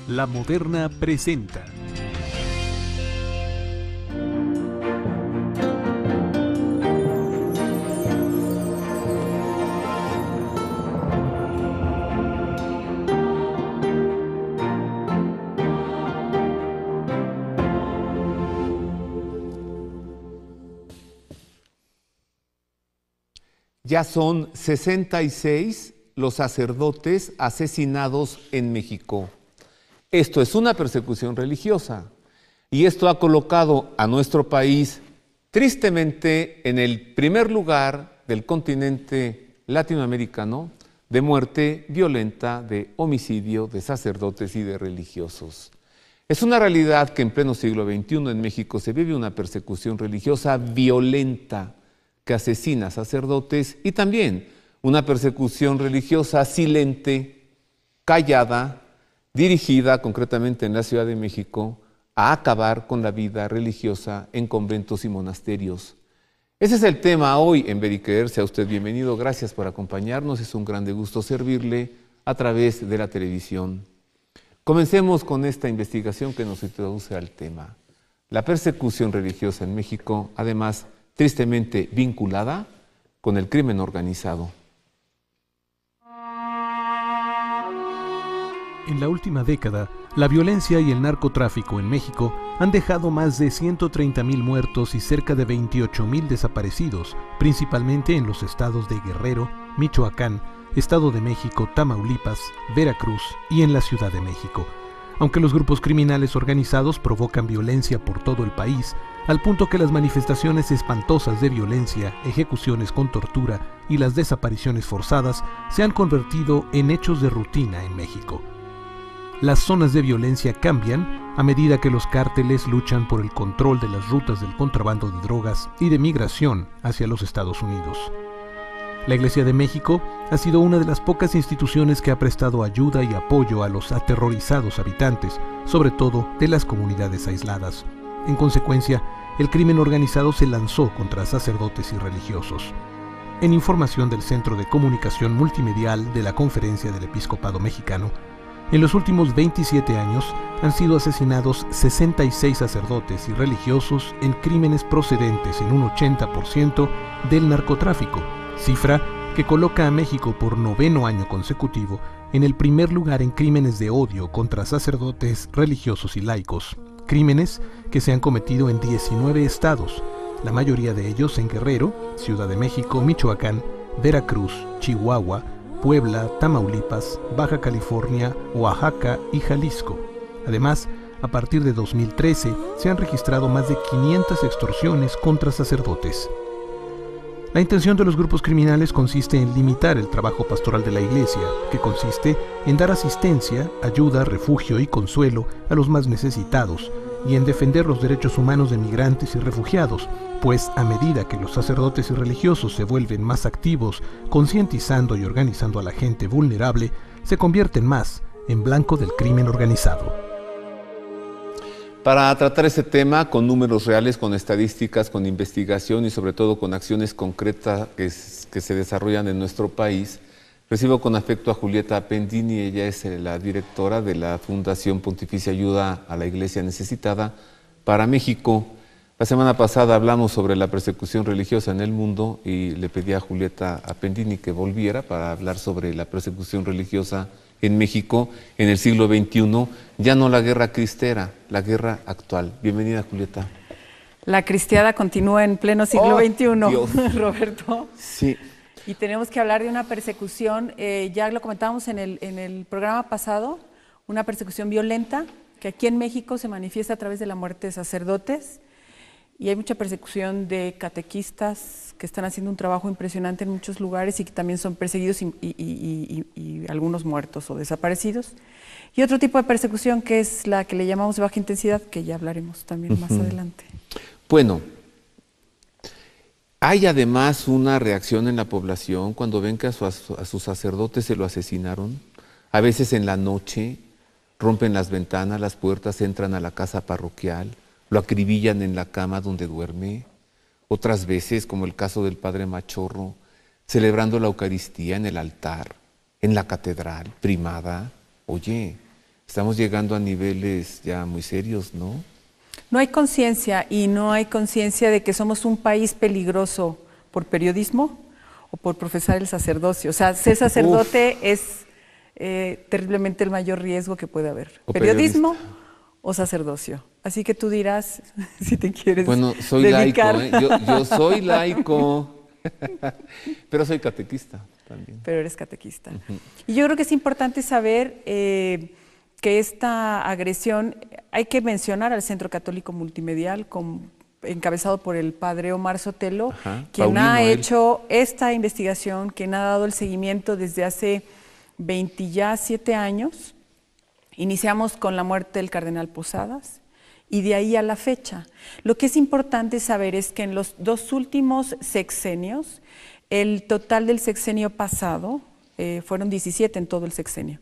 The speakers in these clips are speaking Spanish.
La Moderna presenta. Ya son 66 los sacerdotes asesinados en México. Esto es una persecución religiosa y esto ha colocado a nuestro país tristemente en el primer lugar del continente latinoamericano de muerte violenta, de homicidio de sacerdotes y de religiosos. Es una realidad que en pleno siglo XXI en México se vive una persecución religiosa violenta que asesina sacerdotes y también una persecución religiosa silente, callada, dirigida concretamente en la Ciudad de México a acabar con la vida religiosa en conventos y monasterios. Ese es el tema hoy en Ver y Creer. Sea usted bienvenido, gracias por acompañarnos, es un grande gusto servirle a través de la televisión. Comencemos con esta investigación que nos introduce al tema. La persecución religiosa en México, además, tristemente vinculada con el crimen organizado. En la última década, la violencia y el narcotráfico en México han dejado más de 130,000 muertos y cerca de 28,000 desaparecidos, principalmente en los estados de Guerrero, Michoacán, Estado de México, Tamaulipas, Veracruz y en la Ciudad de México. Aunque los grupos criminales organizados provocan violencia por todo el país, al punto que las manifestaciones espantosas de violencia, ejecuciones con tortura y las desapariciones forzadas se han convertido en hechos de rutina en México. Las zonas de violencia cambian a medida que los cárteles luchan por el control de las rutas del contrabando de drogas y de migración hacia los Estados Unidos. La Iglesia de México ha sido una de las pocas instituciones que ha prestado ayuda y apoyo a los aterrorizados habitantes, sobre todo de las comunidades aisladas. En consecuencia, el crimen organizado se lanzó contra sacerdotes y religiosos. En información del Centro de Comunicación Multimedial de la Conferencia del Episcopado Mexicano, en los últimos 27 años han sido asesinados 66 sacerdotes y religiosos en crímenes procedentes en un 80% del narcotráfico, cifra que coloca a México por 9º año consecutivo en el primer lugar en crímenes de odio contra sacerdotes, religiosos y laicos, crímenes que se han cometido en 19 estados, la mayoría de ellos en Guerrero, Ciudad de México, Michoacán, Veracruz, Chihuahua, Puebla, Tamaulipas, Baja California, Oaxaca y Jalisco. Además, a partir de 2013 se han registrado más de 500 extorsiones contra sacerdotes. La intención de los grupos criminales consiste en limitar el trabajo pastoral de la Iglesia, que consiste en dar asistencia, ayuda, refugio y consuelo a los más necesitados, y en defender los derechos humanos de migrantes y refugiados, pues a medida que los sacerdotes y religiosos se vuelven más activos, concientizando y organizando a la gente vulnerable, se convierten más en blanco del crimen organizado. Para tratar este tema con números reales, con estadísticas, con investigación y sobre todo con acciones concretas que se desarrollan en nuestro país, recibo con afecto a Julieta Appendini. Ella es la directora de la Fundación Pontificia Ayuda a la Iglesia Necesitada para México. La semana pasada hablamos sobre la persecución religiosa en el mundo y le pedí a Julieta Appendini que volviera para hablar sobre la persecución religiosa en México en el siglo XXI, ya no la guerra cristera, la guerra actual. Bienvenida, Julieta. La cristiada continúa en pleno siglo XXI, Dios. Roberto. Sí. Y tenemos que hablar de una persecución, ya lo comentábamos en el programa pasado, una persecución violenta que aquí en México se manifiesta a través de la muerte de sacerdotes, y hay mucha persecución de catequistas que están haciendo un trabajo impresionante en muchos lugares y que también son perseguidos y algunos muertos o desaparecidos. Y otro tipo de persecución que es la que le llamamos de baja intensidad, que ya hablaremos también más adelante. Bueno, hay además una reacción en la población cuando ven que a sus sacerdotes se lo asesinaron. A veces en la noche rompen las ventanas, las puertas, entran a la casa parroquial, lo acribillan en la cama donde duerme. Otras veces, como el caso del padre Machorro, celebrando la Eucaristía en el altar, en la catedral primada. Oye, Estamos llegando a niveles ya muy serios, ¿no? No hay conciencia, y no hay conciencia de que somos un país peligroso por periodismo o por profesar el sacerdocio. O sea, ser sacerdote es terriblemente el mayor riesgo que puede haber. O Periodismo periodista. o sacerdocio. Así que tú dirás si te quieres Bueno, soy dedicar. laico, ¿eh? Yo soy laico, pero soy catequista también. Pero eres catequista. Y yo creo que es importante saber que esta agresión, hay que mencionar al Centro Católico Multimedial, encabezado por el padre Omar Sotelo, quien Paulino, ha él. hecho esta investigación, quien ha dado el seguimiento desde hace 27 años. Iniciamos con la muerte del cardenal Posadas y de ahí a la fecha. Lo que es importante saber es que en los 2 últimos sexenios, el total del sexenio pasado fueron 17 en todo el sexenio.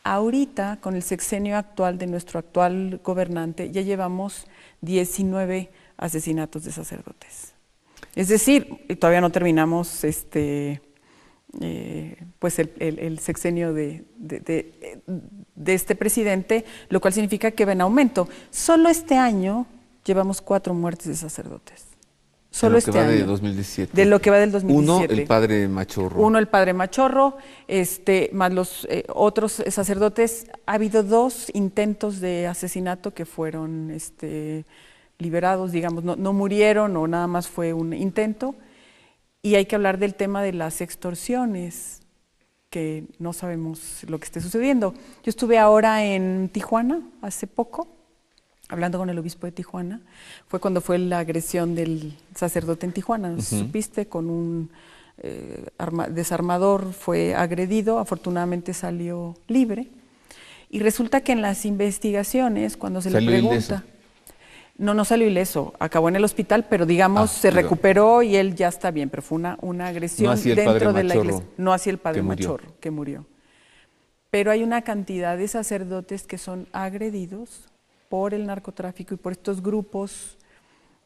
Ahorita, con el sexenio actual de nuestro actual gobernante, ya llevamos 19 asesinatos de sacerdotes. Es decir, todavía no terminamos pues el sexenio de este presidente, lo cual significa que va en aumento. Solo este año llevamos 4 muertes de sacerdotes. Solo de lo que este va de año. 2017. De lo que va del 2017. Uno, el padre Machorro. Uno, el padre Machorro, más los otros sacerdotes. Ha habido 2 intentos de asesinato que fueron liberados, digamos, no murieron o nada más fue un intento. Y hay que hablar del tema de las extorsiones, que no sabemos lo que esté sucediendo. Yo estuve ahora en Tijuana, hace poco, hablando con el obispo de Tijuana. Fue cuando fue la agresión del sacerdote en Tijuana. Supiste, con un desarmador fue agredido, afortunadamente salió libre. Y resulta que en las investigaciones, cuando se le pregunta... No salió ileso, acabó en el hospital, pero digamos se recuperó y él ya está bien, pero fue una agresión dentro de la iglesia. No así el padre Machorro, que murió. Pero hay una cantidad de sacerdotes que son agredidos por el narcotráfico y por estos grupos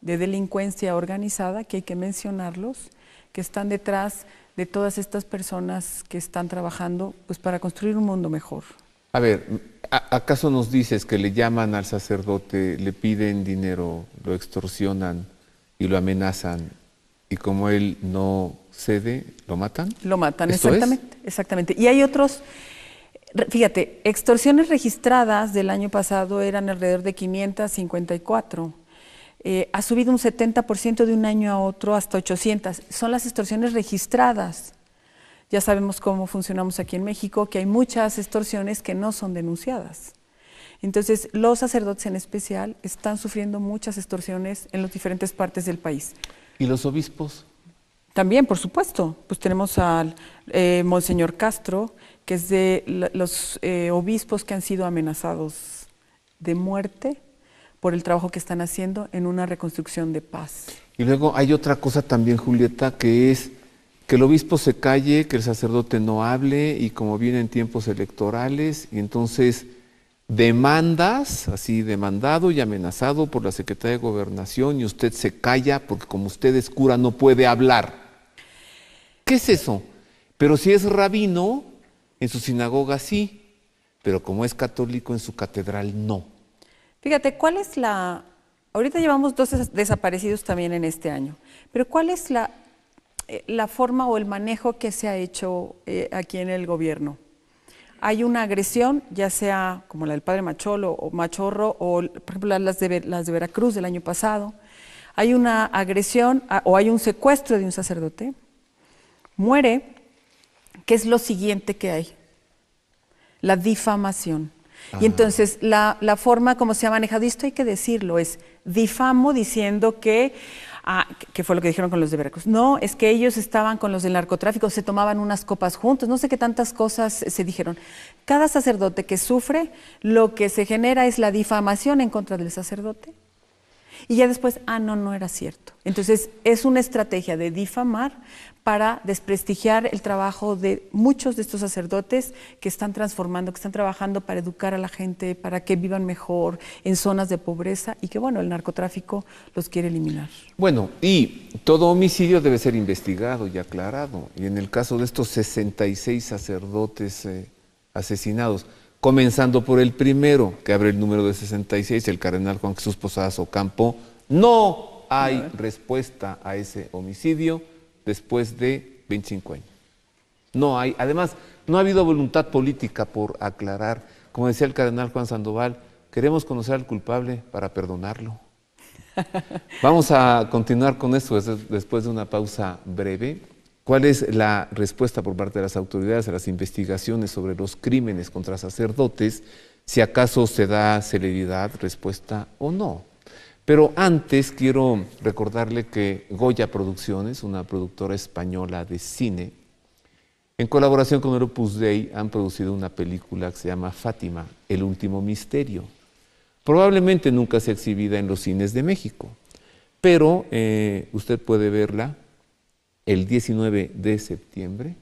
de delincuencia organizada, que hay que mencionarlos, que están detrás de todas estas personas que están trabajando pues para construir un mundo mejor. A ver, ¿acaso nos dices que le llaman al sacerdote, le piden dinero, lo extorsionan y lo amenazan, y como él no cede, lo matan? Lo matan, ¿Esto exactamente, exactamente. Y hay otros, fíjate, extorsiones registradas del año pasado eran alrededor de 554. Ha subido un 70% de un año a otro hasta 800. Son las extorsiones registradas. Ya sabemos cómo funcionamos aquí en México, que hay muchas extorsiones que no son denunciadas. Entonces, los sacerdotes en especial están sufriendo muchas extorsiones en las diferentes partes del país. ¿Y los obispos? También, por supuesto. Pues tenemos al Monseñor Castro, que es de los obispos que han sido amenazados de muerte por el trabajo que están haciendo en una reconstrucción de paz. Y luego hay otra cosa también, Julieta, que es que el obispo se calle, que el sacerdote no hable, y como vienen tiempos electorales, y entonces demandas, así demandado y amenazado por la Secretaría de Gobernación, y usted se calla porque como usted es cura no puede hablar. ¿Qué es eso? Pero si es rabino, en su sinagoga sí, pero como es católico en su catedral no. Fíjate, ¿cuál es la...? Ahorita llevamos 2 desaparecidos también en este año, pero ¿cuál es la forma o el manejo que se ha hecho aquí en el gobierno? Hay una agresión, ya sea como la del padre Machorro, o por ejemplo las de Veracruz del año pasado. Hay una agresión o hay un secuestro de un sacerdote, muere. ¿Qué es lo siguiente que hay? La difamación. Y entonces la forma como se ha manejado, y esto hay que decirlo, es difamo diciendo que fue lo que dijeron con los de Veracruz. No, es que ellos estaban con los del narcotráfico, se tomaban unas copas juntos, no sé qué tantas cosas se dijeron. Cada sacerdote que sufre, lo que se genera es la difamación en contra del sacerdote. Y ya después, no era cierto. Entonces, es una estrategia de difamar para desprestigiar el trabajo de muchos de estos sacerdotes que están transformando, que están trabajando para educar a la gente, para que vivan mejor en zonas de pobreza y que, bueno, el narcotráfico los quiere eliminar. Bueno, y todo homicidio debe ser investigado y aclarado. Y en el caso de estos 66 sacerdotes asesinados, comenzando por el primero, que abre el número de 66, el cardenal Juan Jesús Posadas Ocampo. No hay respuesta a ese homicidio después de 25 años. No hay, además, no ha habido voluntad política por aclarar. Como decía el cardenal Juan Sandoval, queremos conocer al culpable para perdonarlo. Vamos a continuar con esto después de una pausa breve. ¿Cuál es la respuesta por parte de las autoridades a las investigaciones sobre los crímenes contra sacerdotes? Si acaso se da celeridad, respuesta o no. Pero antes quiero recordarle que Goya Producciones, una productora española de cine, en colaboración con el Opus Dei han producido una película que se llama Fátima, el último misterio. Probablemente nunca sea exhibida en los cines de México, pero usted puede verla el 19 de septiembre,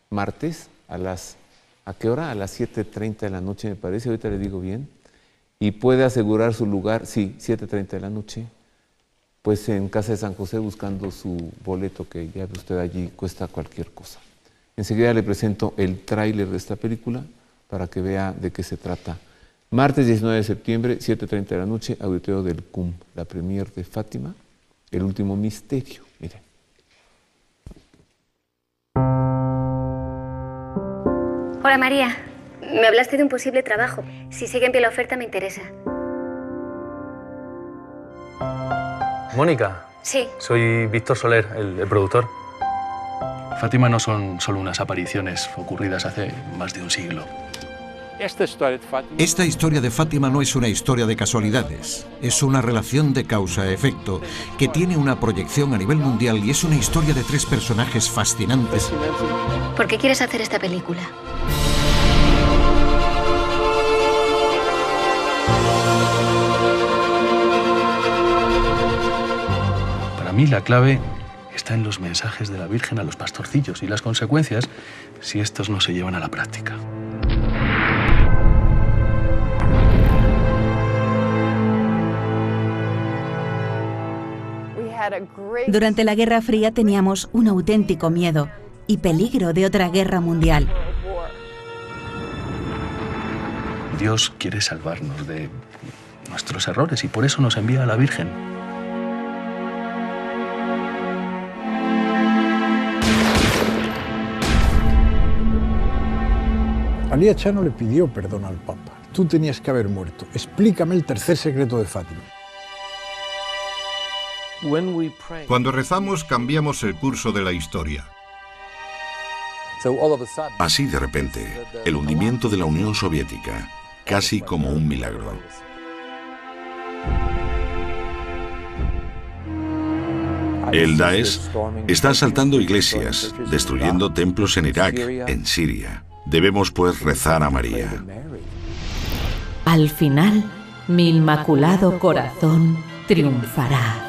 martes, ¿a qué hora? A las 7:30 de la noche me parece, ahorita le digo bien, y puede asegurar su lugar, sí, 7:30 de la noche, pues en Casa de San José buscando su boleto que ya ve usted allí, cuesta cualquier cosa. Enseguida le presento el tráiler de esta película para que vea de qué se trata. Martes 19 de septiembre, 7:30 de la noche, auditorio del CUM, la premier de Fátima, el último misterio. Mire. Hola María, me hablaste de un posible trabajo. Si sigue en pie la oferta me interesa. Mónica. Sí. Soy Víctor Soler, el productor. Fátima no son solo unas apariciones ocurridas hace más de un siglo. Esta historia de Fátima no es una historia de casualidades, es una relación de causa-efecto que tiene una proyección a nivel mundial y es una historia de 3 personajes fascinantes. ¿Por qué quieres hacer esta película? Para mí la clave está en los mensajes de la Virgen a los pastorcillos y las consecuencias si estos no se llevan a la práctica. Durante la Guerra Fría teníamos un auténtico miedo y peligro de otra guerra mundial. Dios quiere salvarnos de nuestros errores y por eso nos envía a la Virgen. Alía Chano le pidió perdón al Papa. Tú tenías que haber muerto. Explícame el tercer secreto de Fátima. Cuando rezamos cambiamos el curso de la historia. Así de repente, el hundimiento de la Unión Soviética, casi como un milagro. El Daesh está asaltando iglesias, destruyendo templos en Irak, en Siria. Debemos pues rezar a María. Al final, mi inmaculado corazón triunfará.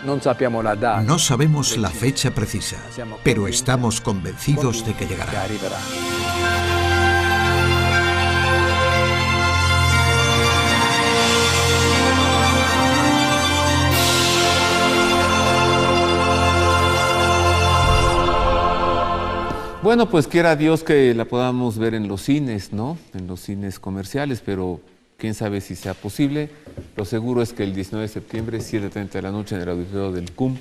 No sabemos la fecha precisa, pero estamos convencidos de que llegará. Bueno, pues quiera Dios que la podamos ver en los cines, ¿no? En los cines comerciales, pero quién sabe si sea posible. Lo seguro es que el 19 de septiembre, 7:30 de la noche, en el auditorio del CUM,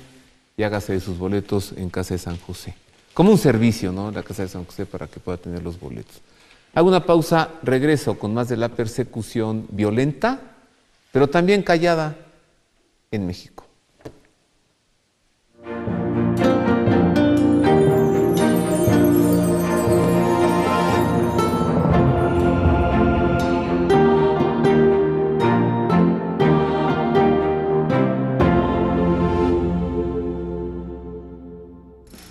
y hágase de sus boletos en Casa de San José. Como un servicio, ¿no? La Casa de San José para que pueda tener los boletos. Hago una pausa, regreso con más de la persecución violenta, pero también callada en México.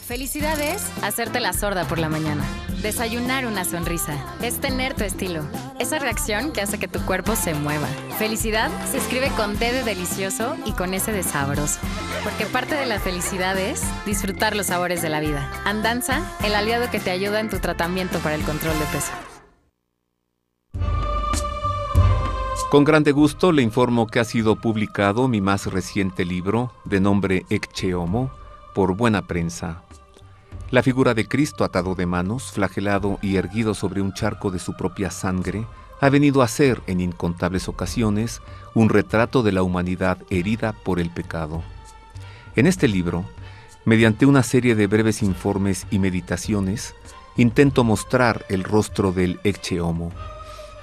Felicidad es hacerte la sorda por la mañana. Desayunar una sonrisa. Es tener tu estilo. Esa reacción que hace que tu cuerpo se mueva. Felicidad se escribe con D de delicioso y con S de sabroso. Porque parte de la felicidad es disfrutar los sabores de la vida. Andanza, el aliado que te ayuda en tu tratamiento para el control de peso. Con grande gusto le informo que ha sido publicado mi más reciente libro, de nombre Ecce Homo, por Buena Prensa. La figura de Cristo atado de manos, flagelado y erguido sobre un charco de su propia sangre, ha venido a ser, en incontables ocasiones, un retrato de la humanidad herida por el pecado. En este libro, mediante una serie de breves informes y meditaciones, intento mostrar el rostro del Ecce Homo,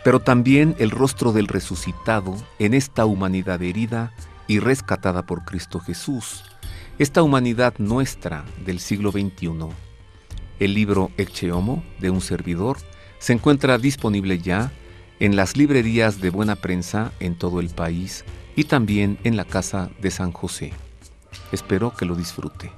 pero también el rostro del resucitado en esta humanidad herida y rescatada por Cristo Jesús, esta humanidad nuestra del siglo XXI. El libro Ecce Homo, de un servidor, se encuentra disponible ya en las librerías de buena prensa en todo el país y también en la Casa de San José. Espero que lo disfrute.